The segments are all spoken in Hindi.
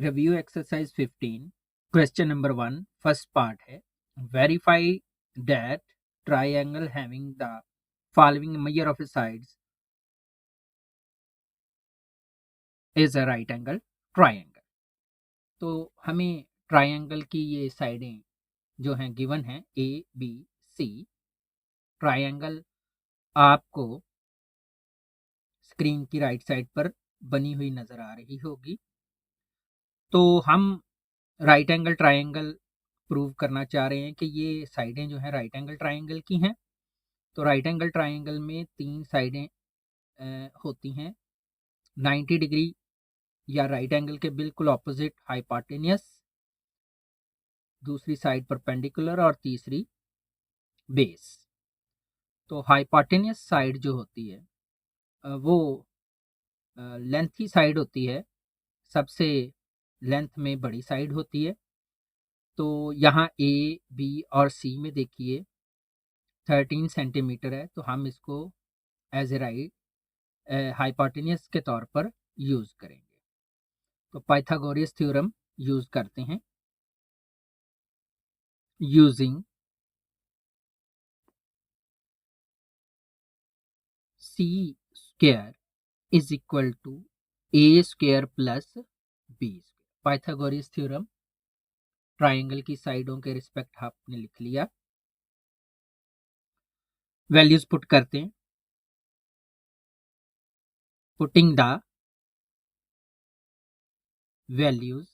Review exercise 15 question number 1 first part है verify that triangle having the following measure of sides is a right angle triangle. तो हमें ट्राइंगल की ये साइडें जो हैं गिवन हैं ए बी सी। ट्राइंगल आपको स्क्रीन की राइट साइड पर बनी हुई नजर आ रही होगी। तो हम राइट एंगल ट्राइंगल प्रूव करना चाह रहे हैं कि ये साइडें जो हैं राइट एंगल ट्राइंगल की हैं। तो राइट एंगल ट्राइंगल में 3 साइडें होती हैं 90 डिग्री या राइट एंगल के बिल्कुल ऑपोजिट हाइपोटेन्यूस, दूसरी साइड परपेंडिकुलर और तीसरी बेस। तो हाइपोटेन्यूस साइड जो होती है वो लेंथी साइड होती है, सबसे लेंथ में बड़ी साइड होती है। तो यहाँ ए बी और सी में देखिए 13 सेंटीमीटर है, तो हम इसको एज ए राइट हाइपोटेन्यूस के तौर पर यूज करेंगे। तो पाइथागोरस थ्योरम यूज करते हैं। Using C square is equal to A square plus B square. Pythagoras theorem triangle की साइडों के रिस्पेक्ट आपने लिख लिया। वैल्यूज पुट करते हैं। पुटिंग द वैल्यूज,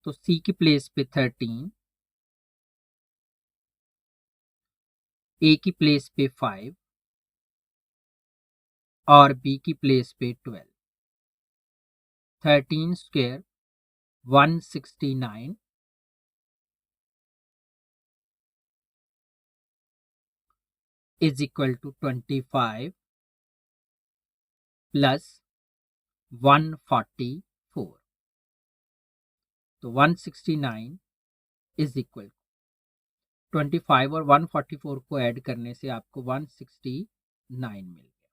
तो सी की प्लेस पे 13, ए की प्लेस पे 5 और बी की प्लेस पे 12। 13 square 169 is equal to 25 plus 144। तो 169 इज इक्वल 25 और 144 को ऐड करने से आपको 169 मिल गया।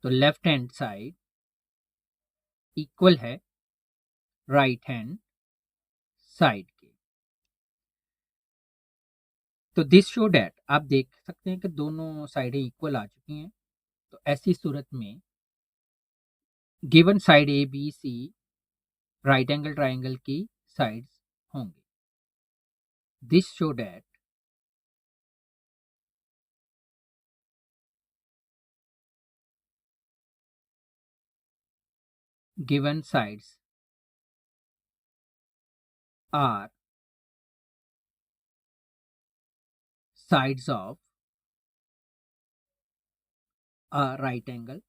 तो लेफ्ट हैंड साइड इक्वल है राइट हैंड साइड के। तो दिस शो डैट, आप देख सकते हैं कि दोनों साइडें इक्वल आ चुकी हैं। तो ऐसी सूरत में given side A B C right angle triangle की साइड्स होंगी। This show that given sides are sides of a right angle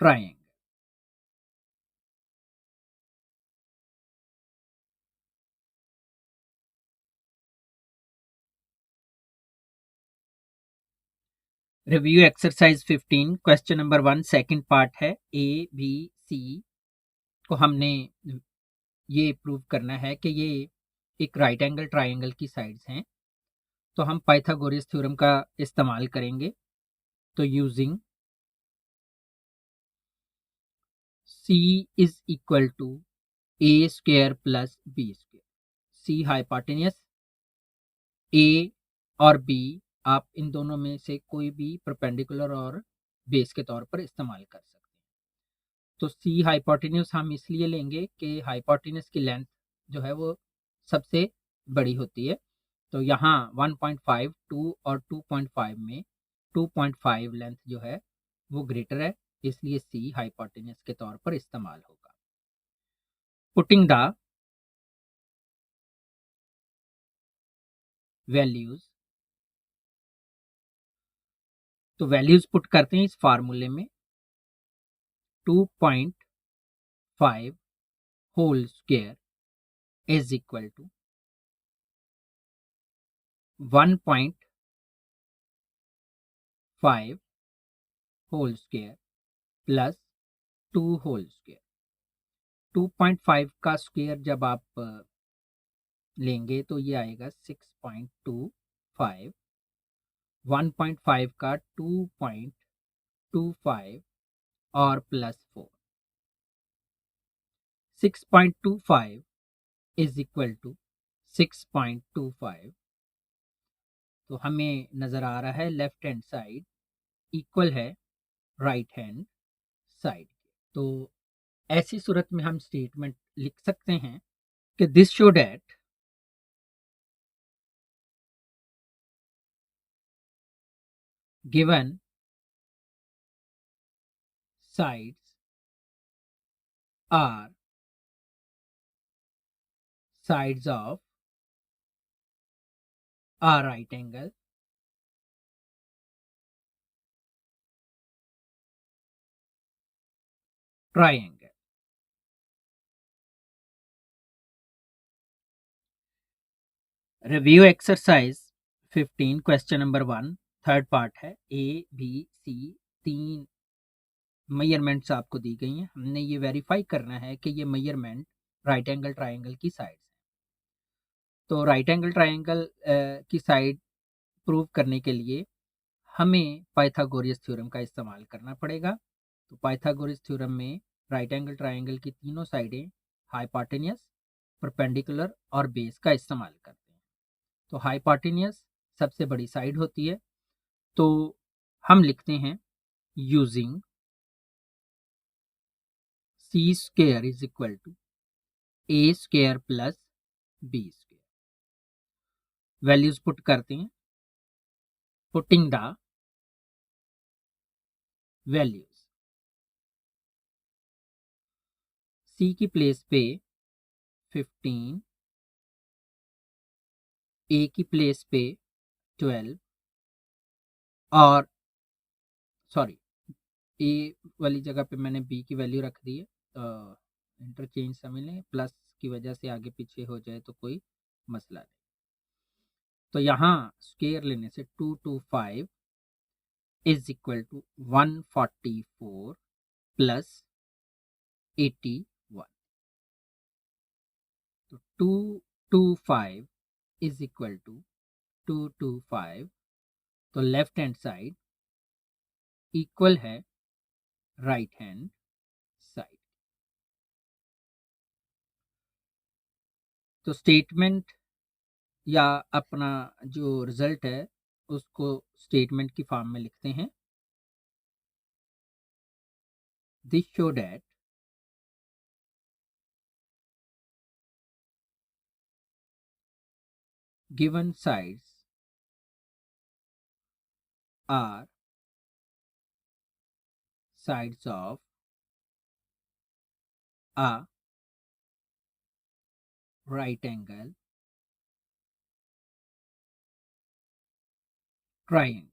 triangle। Review exercise 15 question number 1 second part है। ए बी सी को हमने ये प्रूव करना है कि ये एक राइट एंगल ट्राइंगल की साइड्स हैं। तो हम पाइथागोरस थ्योरम का इस्तेमाल करेंगे। तो using C is equal to A square plus B square. C hypotenuse, A और बी आप इन दोनों में से कोई भी परपेंडिकुलर और बेस के तौर पर इस्तेमाल कर सकते हैं। तो सी हाइपोटेन्यूस हम इसलिए लेंगे कि हाइपोटेन्यूस की लेंथ जो है वो सबसे बड़ी होती है। तो यहाँ 1.5 2 और 2.5 में 2.5 लेंथ जो है वो ग्रेटर है, इसलिए सी हाइपोटेन्यूस के तौर पर इस्तेमाल होगा। पुटिंग द वैल्यूज, तो वैल्यूज पुट करते हैं इस फार्मूले में। 2.5 whole square is equal to 1.5 whole square plus 2 whole square. 2.5 का स्क्वायर जब आप लेंगे तो ये आएगा 6.25, 1.5 का 2.25 और +4, 6.25 इज इक्वल टू 6.25। तो हमें नज़र आ रहा है लेफ्ट हैंड साइड इक्वल है राइट हैंड साइड। तो ऐसी सूरत में हम स्टेटमेंट लिख सकते हैं कि this show that given sides are sides of a right angle triangle। Review exercise 15 question number 1 third part है। ए बी सी 3 मेजरमेंट्स आपको दी गई हैं। हमने ये वेरीफाई करना है कि ये मेजरमेंट राइट एंगल ट्राइंगल की साइड है। तो राइट एंगल ट्राइंगल की साइड प्रूव करने के लिए हमें पाइथागोरस थ्योरम का इस्तेमाल करना पड़ेगा। तो पाइथागोरस थ्योरम में राइट एंगल ट्राइंगल की तीनों साइडें हाइपोटेन्यूस, परपेंडिकुलर और बेस का इस्तेमाल करते हैं। तो हाइपोटेन्यूस सबसे बड़ी साइड होती है। तो हम लिखते हैं using C square is equal to A square plus B square. Values put करते हैं। पुटिंग द वैल्यूज, सी की प्लेस पे 15, ए की प्लेस पे 12 और सॉरी ए वाली जगह पे मैंने बी की वैल्यू रख दी है। इंटरचेंज समझ लें, प्लस की वजह से आगे पीछे हो जाए तो कोई मसला नहीं। तो यहाँ स्क्वायर लेने से 225 इज इक्वल टू 144 प्लस 81। तो 225 इज इक्वल टू 225। तो लेफ्ट हैंड साइड इक्वल है राइट हैंड साइड। तो स्टेटमेंट या अपना जो रिजल्ट है उसको स्टेटमेंट की फॉर्म में लिखते हैं। This show that given sides are sides of a right angle triangle।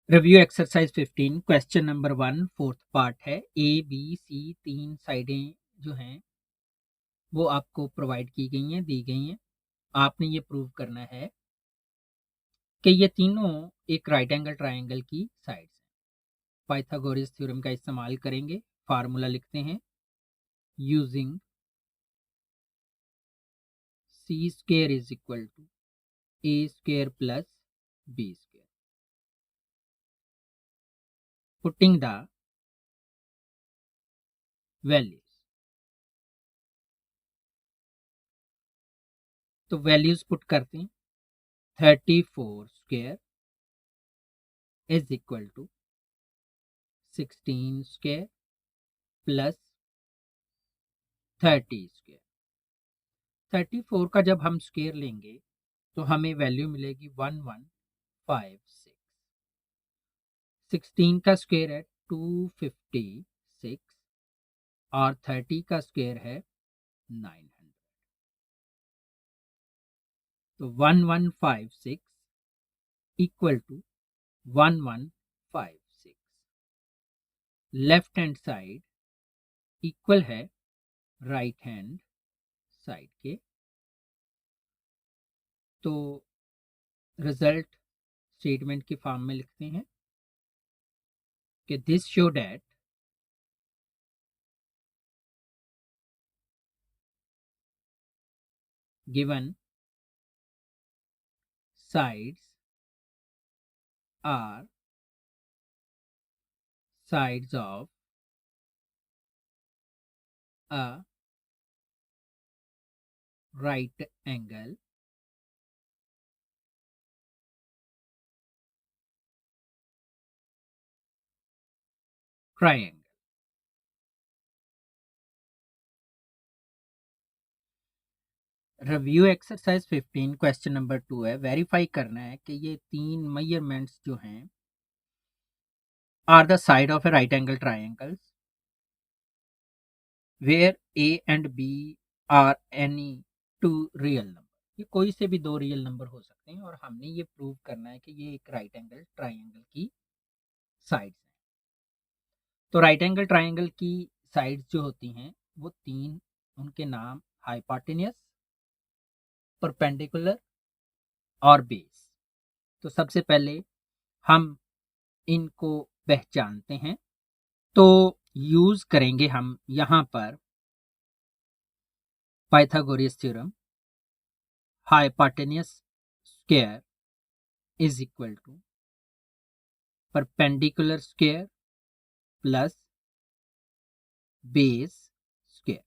Review exercise 15 question number 1 fourth part है। ए बी सी 3 साइडें जो हैं वो आपको प्रोवाइड की गई हैं, दी गई हैं। आपने ये प्रूव करना है कि ये तीनों एक राइट एंगल ट्राइंगल की साइड्स हैं। पाइथागोरस थ्योरम का इस्तेमाल करेंगे। फार्मूला लिखते हैं using C square is equal to A square plus B square. Putting the values, तो वैल्यूज पुट करते हैं। 34 square is equal to 16 square plus 30 square. 34 का जब हम स्क्वायर लेंगे तो हमें वैल्यू मिलेगी 1156। 16 का स्क्वायर है 256 और 30 का स्क्वायर है 900। तो 1156 equal to 1156। Left hand side equal है राइट हैंड साइड के। तो रिजल्ट स्टेटमेंट की फॉर्म में लिखते हैं कि this show that given sides are sides of a right angle triangle. Review exercise 15 question number 2 है। वेरीफाई करना है कि ये तीन मेजरमेंट्स जो हैं are the side of a right angle triangle where A and B are any two real number. ये कोई से भी दो रियल नंबर हो सकते हैं और हमने ये प्रूव करना है कि ये एक राइट एंगल ट्राइंगल की साइड्स हैं। तो राइट एंगल ट्राइंगल की साइड्स जो होती हैं वो तीन, उनके नाम हाइपोटेन्यूस, परपेंडिकुलर और बेस। तो सबसे पहले हम इनको पहचानते हैं। तो यूज करेंगे हम यहाँ पर Pythagoras theorem. Hypotenuse square is equal to perpendicular square plus base square.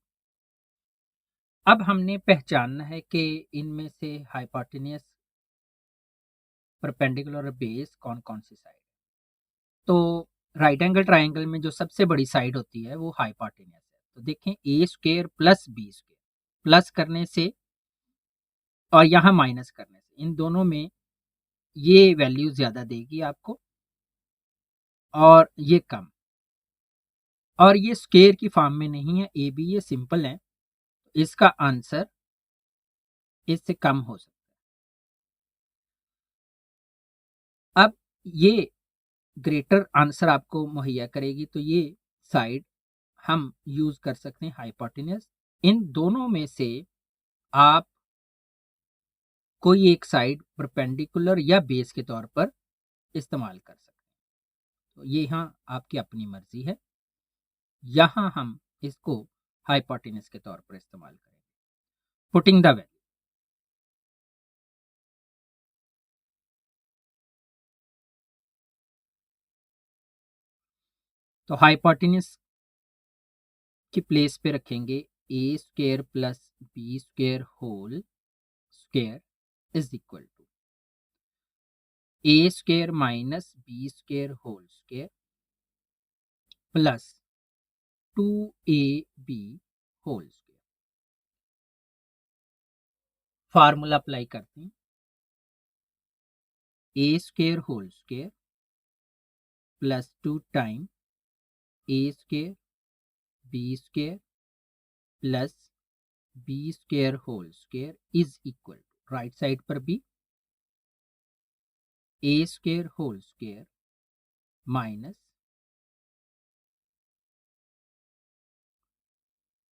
अब हमने पहचानना है कि इनमें से हाइपोटेन्यूस, परपेंडिकुलर और बेस कौन कौन सी साइड। तो राइट एंगल ट्राइंगल में जो सबसे बड़ी साइड होती है वो हाइपोटेन्यूस है। तो देखें A square plus B square, plus करने से और यहाँ माइनस करने से इन दोनों में ये वैल्यू ज्यादा देगी आपको और ये कम। और ये स्क्वायर की फॉर्म में नहीं है, ए बी, ये सिंपल है। इसका आंसर इससे कम हो सकता है। अब ये ग्रेटर आंसर आपको मुहैया करेगी, तो ये साइड हम यूज कर सकते हैं हाइपोटेन्यूस। इन दोनों में से आप कोई एक साइड परपेंडिकुलर या बेस के तौर पर इस्तेमाल कर सकते हैं। तो ये यहाँ आपकी अपनी मर्जी है। यहाँ हम इसको हाइपोटेन्यूस के तौर पर इस्तेमाल करेंगे। पुटिंग द वैल्यू, तो हाइपोटेन्यूस की प्लेस पे रखेंगे A square plus B square whole square is equal to A square minus B square whole square plus 2ab whole square. Formula apply करते हैं, A square whole square plus 2 time A square B square plus B square whole square is equal to, right side पर भी A square whole square minus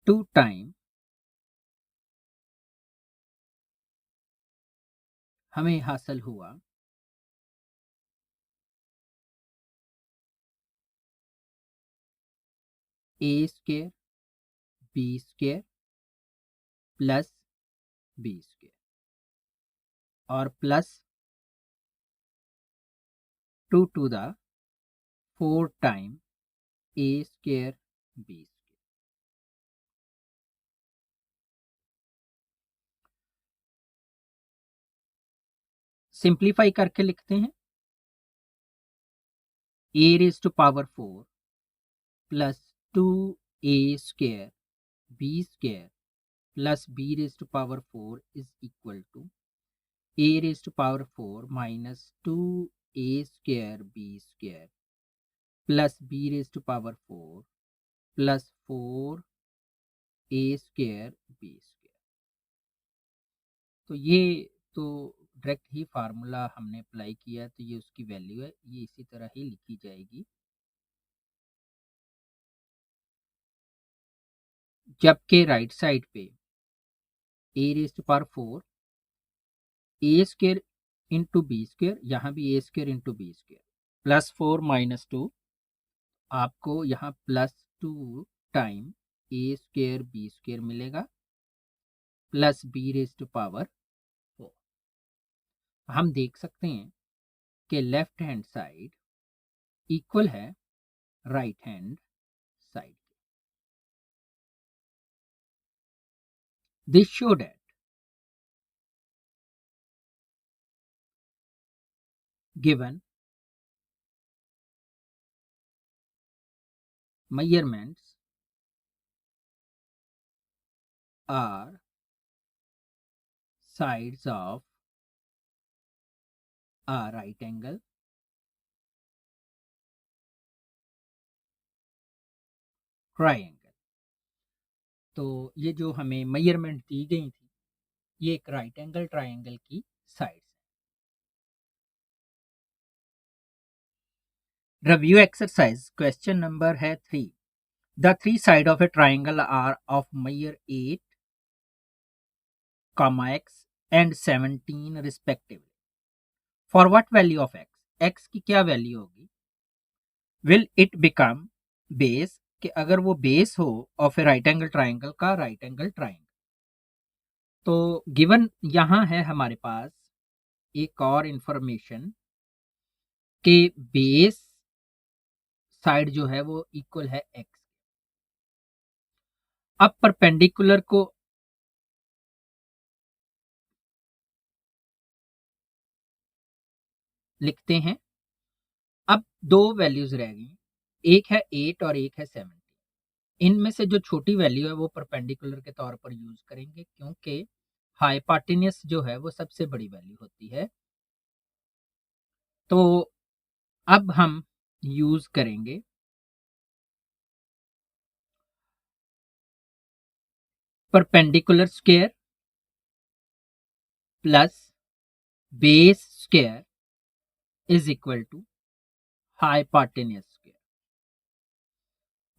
2 time हमें हासिल हुआ A square B square plus B square और plus 2 to the 4 time A square B square. Simplify करके लिखते हैं A raise to power 4 plus 2a square B square plus B raise to power 4 is equal to a raise to power 4 minus 2a square B square plus B raise to power 4 plus 4a square B square. तो ये तो डायरेक्ट ही फार्मूला हमने अप्लाई किया, तो ये उसकी वैल्यू है, ये इसी तरह ही लिखी जाएगी। जबकि राइट साइड पे A raise to power 4 A square into B square, यहाँ भी A square into B square, plus 4 minus 2, आपको यहाँ plus 2 time A square B square मिलेगा plus B raise to power 4। हम देख सकते हैं कि लेफ्ट हैंड साइड इक्वल है right hand side. This show that given measurements are sides of a right angle triangle. तो ये जो हमें मेजरमेंट दी गई थी, ये एक राइट एंगल ट्राइंगल की साइड्स है। रिव्यू एक्सरसाइज क्वेश्चन नंबर है 3। The three side of a triangle are of measure 8, x and 17 respectively. For what value of x, x की क्या वैल्यू होगी? विल इट बिकम बेस, कि अगर वो बेस हो of a right angle triangle का राइट एंगल ट्राइंगल। तो गिवन यहां है हमारे पास एक और इंफॉर्मेशन कि बेस साइड जो है वो इक्वल है x। अब परपेंडिकुलर को लिखते हैं। अब दो वैल्यूज रह गई, एक है 8 और एक है 17। इनमें से जो छोटी वैल्यू है वो परपेंडिकुलर के तौर पर यूज करेंगे, क्योंकि हाइपोटेन्यूज जो है वो सबसे बड़ी वैल्यू होती है। तो अब हम यूज करेंगे perpendicular square plus base square is equal to hypotenuse square.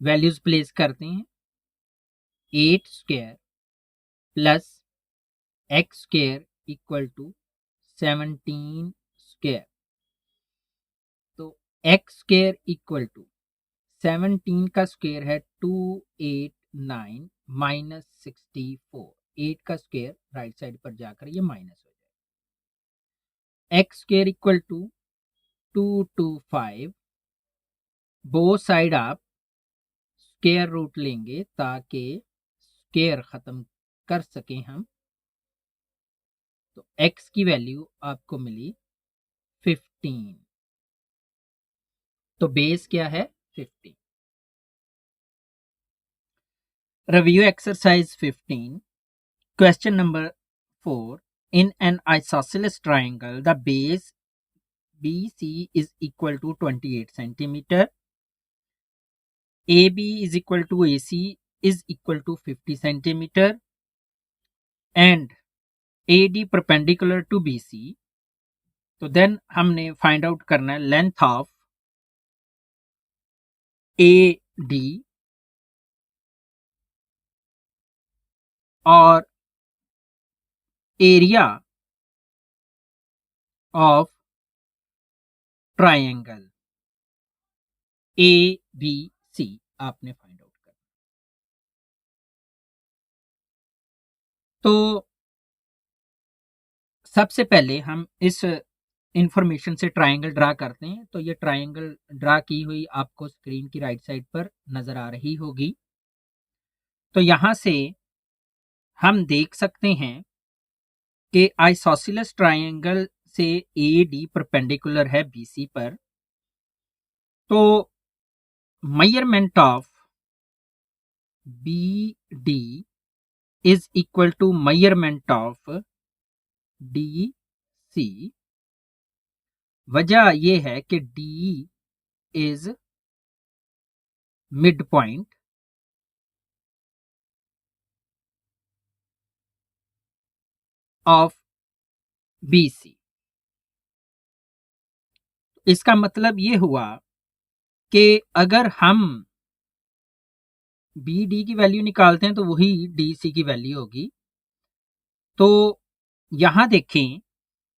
Values place करते हैं, 8 square plus X square equal to 17 square. तो एक्स स्क्वायर इक्वल टू 17 का स्क्वायर है 289 माइनस 64। 8 का स्क्वायर राइट साइड पर जाकर ये माइनस हो जाएगा। X square equal to 225। Both side आप स्क्वायर रूट लेंगे ताकि स्क्वायर खत्म कर सकें हम। तो x की वैल्यू आपको मिली 15। तो बेस क्या है? 15। Review exercise 15 question number 4। In an isosceles triangle the base BC is equal to 28 centimeter, AB is equal to AC is equal to 50 centimeter and AD perpendicular to BC। तो देन हमने फाइंड आउट करना है लेंथ ऑफ AD और एरिया ऑफ ट्राइंगल ABC आपने फाइंड आउट करना। तो सबसे पहले हम इस इंफॉर्मेशन से ट्राइंगल ड्रा करते हैं। तो ये ट्राइंगल ड्रा की हुई आपको स्क्रीन की राइट साइड पर नजर आ रही होगी। तो यहां से हम देख सकते हैं कि आइसोसेलेस ट्राइंगल से AD परपेंडिकुलर है BC पर। तो measurement of BD is equal to measurement of DC। वजह यह है कि D is midpoint of BC। इसका मतलब ये हुआ कि अगर हम BD की वैल्यू निकालते हैं तो वही DC की वैल्यू होगी। तो यहां देखें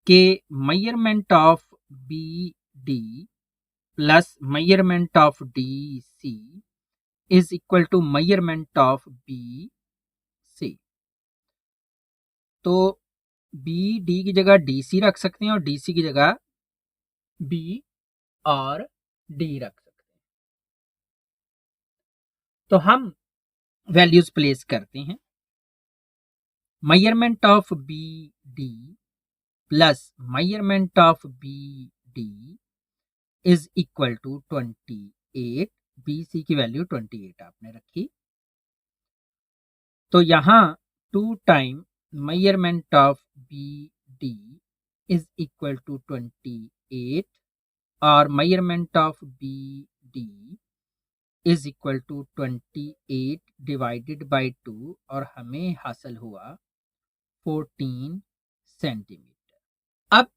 के measurement of B D plus measurement of D C is equal to measurement of B C. तो बी डी की जगह डी सी रख सकते हैं और डी सी की जगह बी और डी रख सकते हैं। तो हम वैल्यूज प्लेस करते हैं। Measurement of B D plus measurement of B D is equal to 28। B C की वैल्यू 28 आपने रखी। तो यहाँ 2 time measurement of B D is equal to 28 और measurement of B D is equal to 28 divided by 2 और हमें हासिल हुआ 14 सेंटीमीटर। अब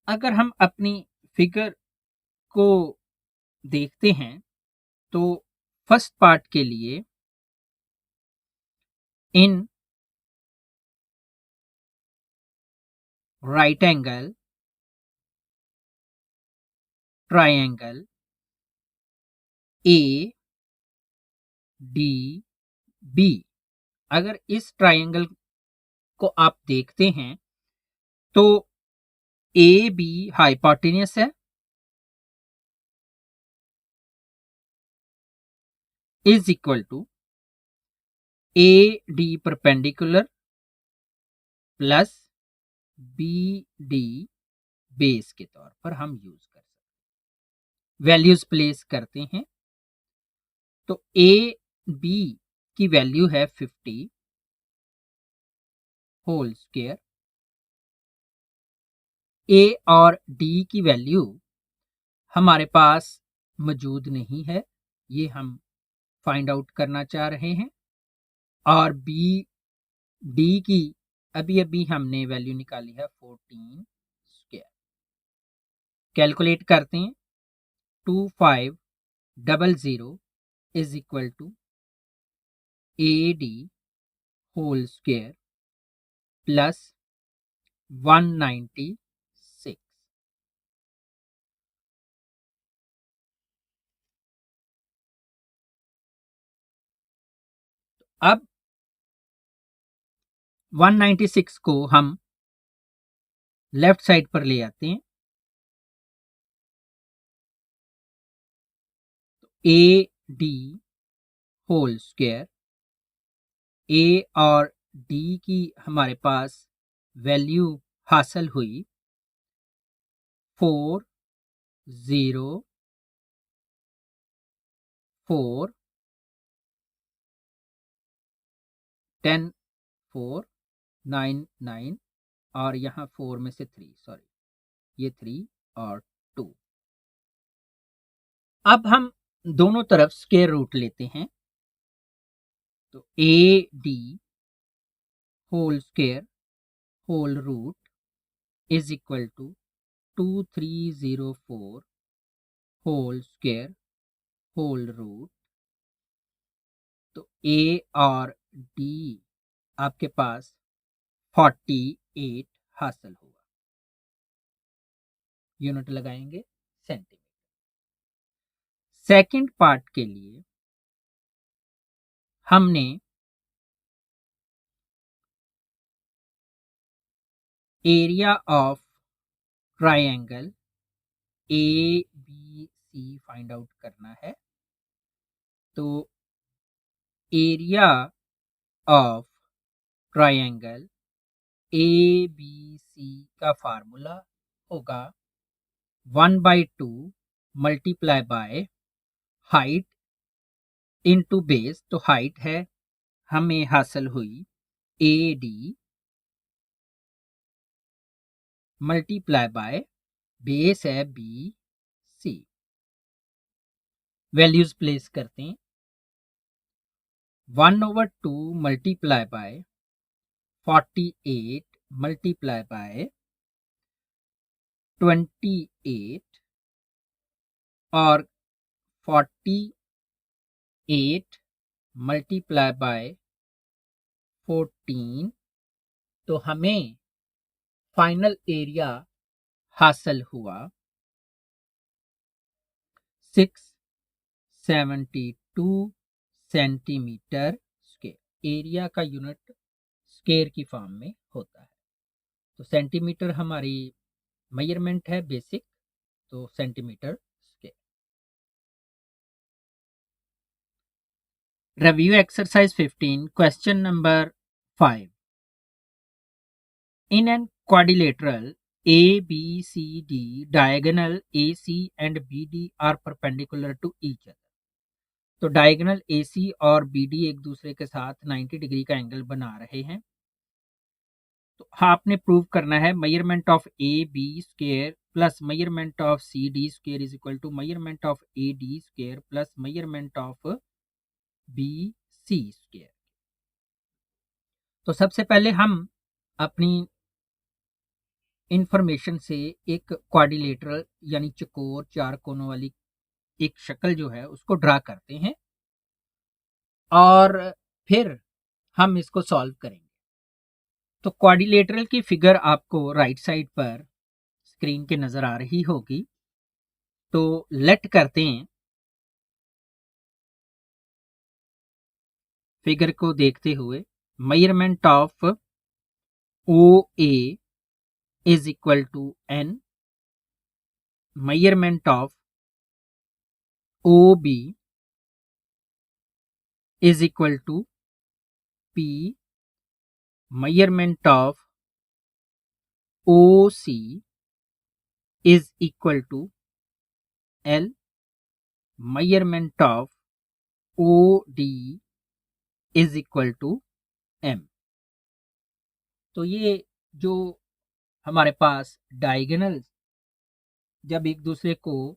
अगर हम अपनी फिगर को देखते हैं तो फर्स्ट पार्ट के लिए in right angle triangle A D B, अगर इस ट्रायंगल को आप देखते हैं तो ए बी हाइपोटेन्यूस है, is equal to A D perpendicular plus B D base के तौर पर हम यूज कर सकते हैं। वैल्यूज प्लेस करते हैं तो ए बी की वैल्यू है 50 होल स्क्वायर, ए और डी की वैल्यू हमारे पास मौजूद नहीं है, ये हम फाइंड आउट करना चाह रहे हैं। और बी डी की अभी अभी हमने वैल्यू निकाली है 14 स्क्वायर। कैलकुलेट करते हैं 2500 is equal to A D whole square plus 196। अब 196 को हम लेफ्ट साइड पर ले आते हैं। ए डी होल स्क्वायर, ए और डी की हमारे पास वैल्यू हासिल हुई 404 10 4 9 9 और यहाँ 4 में से 3, सॉरी ये 3 और 2। अब हम दोनों तरफ स्क्वायर रूट लेते हैं तो A D whole square whole root is equal to 2304 whole square whole root. तो ए और डी आपके पास 48 हासिल होगा। यूनिट लगाएंगे सेंटीमीटर। सेकंड पार्ट के लिए हमने area of triangle A B C find out करना है। तो area of triangle A B C का फार्मूला होगा 1/2 multiply by height into base. तो हाइट है हमें हासिल हुई A D multiply by base है बी सी। वैल्यूज प्लेस करते हैं 1/2 मल्टीप्लाई बाय 48 मल्टीप्लाई बाय 28 और 48 मल्टीप्लाई बाय 14। तो हमें फाइनल एरिया हासिल हुआ 672 सेंटीमीटर स्क्वायर। एरिया का यूनिट स्क्वायर की फॉर्म में होता है। तो सेंटीमीटर हमारी मेजरमेंट है बेसिक, तो centimetre square. Review exercise 15 question number 5। In an quadrilateral ABCD, diagonal AC and BD are perpendicular to each other। तो डायगोनल AC और BD एक दूसरे के साथ 90 डिग्री का एंगल बना रहे हैं। तो आपने प्रूव करना है measurement of AB square plus measurement of CD square is equal to measurement of AD square plus measurement of BC square. तो सबसे पहले हम अपनी इंफॉर्मेशन से एक क्वाड्रिलेटरल यानी चकोर चार कोनों वाली एक शक्ल जो है उसको ड्रा करते हैं और फिर हम इसको सॉल्व करेंगे। तो क्वाड्रिलेटरल की फिगर आपको राइट साइड पर स्क्रीन के नजर आ रही होगी। तो लेट करते हैं, फिगर को देखते हुए measurement of O A is equal to N, measurement of O B is equal to P, measurement of OC is equal to L, measurement of OD is equal to M। तो ये जो हमारे पास डायगोनल जब एक दूसरे को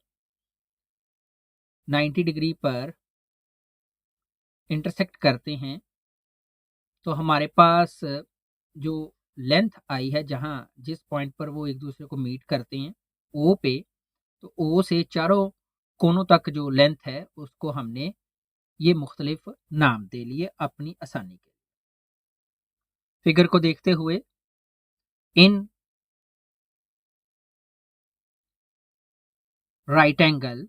90 डिग्री पर इंटरसेक्ट करते हैं तो हमारे पास जो लेंथ आई है जहां जिस पॉइंट पर वो एक दूसरे को मीट करते हैं ओ पे, तो ओ से चारों कोनों तक जो लेंथ है उसको हमने ये मुख्तलिफ नाम दे लिए अपनी आसानी के लिए। फिगर को देखते हुए in right angle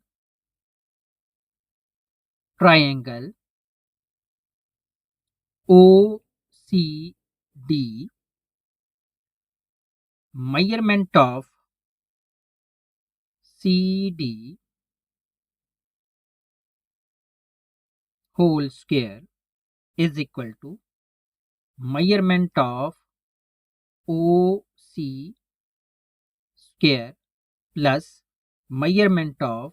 triangle O C D, measurement of C D whole square is equal to measurement of OC square plus measurement of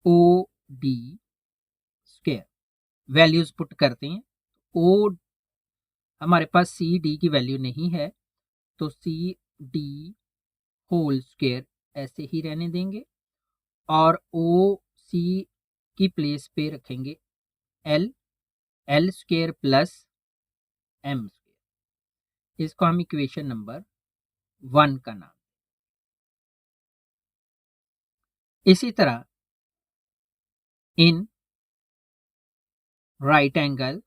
OD square। Values put करते हैं। ओ हमारे पास सी डी की वैल्यू नहीं है तो सी डी होल स्क्वायर ऐसे ही रहने देंगे और ओ सी की प्लेस पे रखेंगे L, L square plus M square. इसको हम इक्वेशन नंबर 1 का नाम। इसी तरह in right angle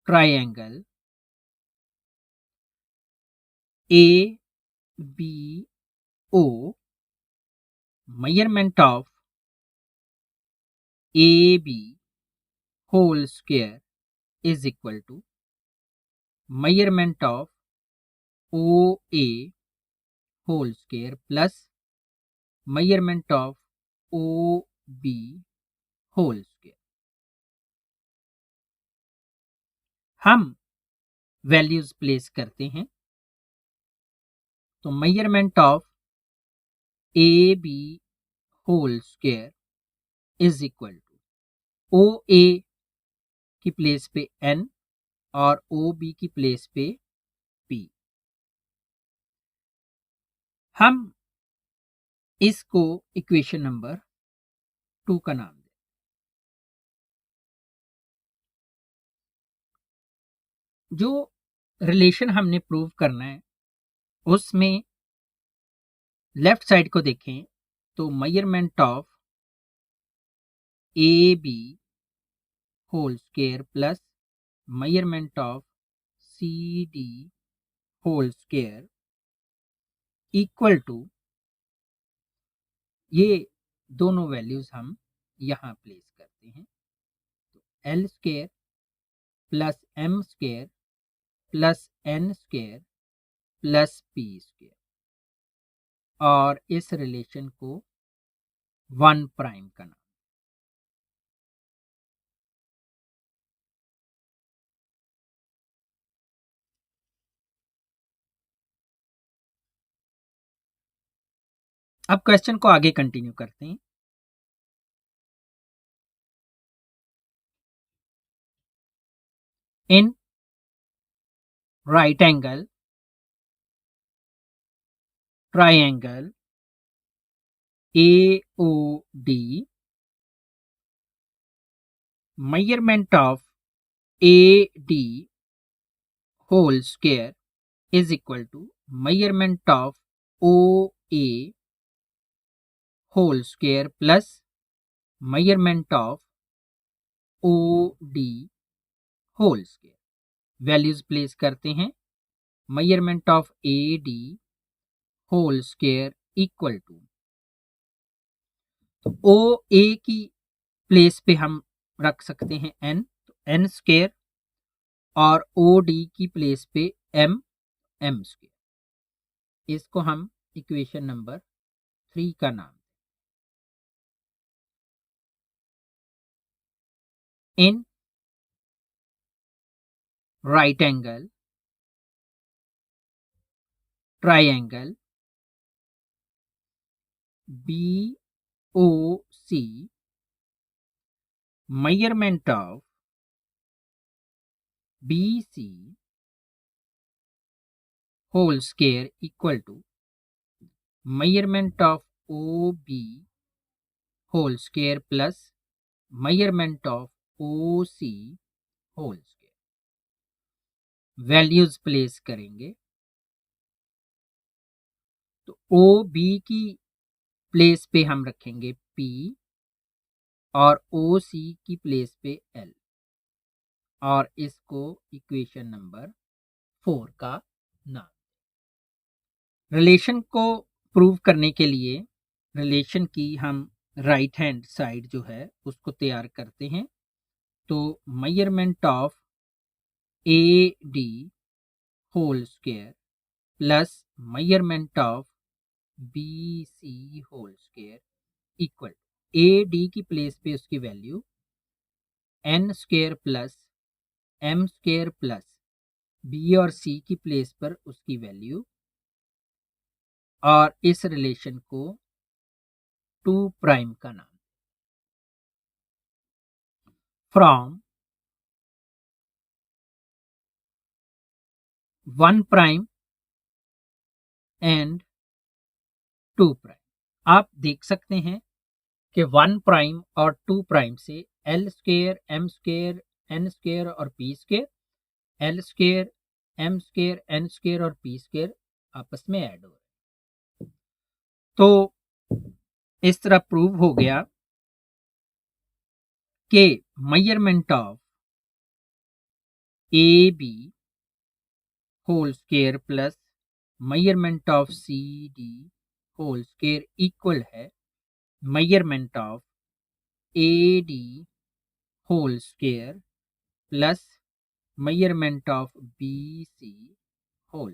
triangle A B O, measurement of AB whole square is equal to measurement of OA whole square plus measurement of OB whole square। हम वैल्यूज प्लेस करते हैं तो measurement of AB whole square is equal to OA की प्लेस पे N और OB की प्लेस पे P। हम इसको इक्वेशन नंबर 2 का नाम दें। जो रिलेशन हमने प्रूव करना है उसमें लेफ्ट साइड को देखें तो measurement of A B whole square plus measurement of CD whole square equal to, ये दोनों वैल्यूज हम यहाँ प्लेस करते हैं। तो L square plus M square plus N square plus P square, और इस रिलेशन को 1 प्राइम का नाम। अब क्वेश्चन को आगे कंटिन्यू करते हैं। इन right angle triangle AOD, measurement of AD whole square is equal to measurement of OA whole square plus measurement of OD whole square। Values place करते हैं। measurement of AD whole square equal to, तो OA की प्लेस पे हम रख सकते हैं n, तो n स्क्वायर, और OD की प्लेस पे m स्क्वायर। इसको हम इक्वेशन नंबर 3 का नाम। In right angle triangle BOC, measurement of BC whole square equal to measurement of OB whole square plus measurement of OC whole square। Values place करेंगे, तो OB की प्लेस पे हम रखेंगे P और OC की प्लेस पे L, और इसको इक्वेशन नंबर 4 का नाम। रिलेशन को प्रूव करने के लिए रिलेशन की हम राइट हैंड साइड जो है उसको तैयार करते हैं। तो measurement of AD whole square plus measurement of BC whole square equal, AD की प्लेस पे उसकी value n square plus m square plus B और C की प्लेस पर उसकी वैल्यू, और इस रिलेशन को 2 प्राइम का नाम। फ्रॉम 1 प्राइम एंड 2 प्राइम, आप देख सकते हैं कि 1 प्राइम और 2 प्राइम से L square M square N square और P square, L square M square N square और P स्क्वायर आपस में ऐड हो रहे हैं। तो इस तरह प्रूव हो गया कि measurement of AB whole square plus measurement of CD whole square equal है measurement of AD whole square plus measurement of BC whole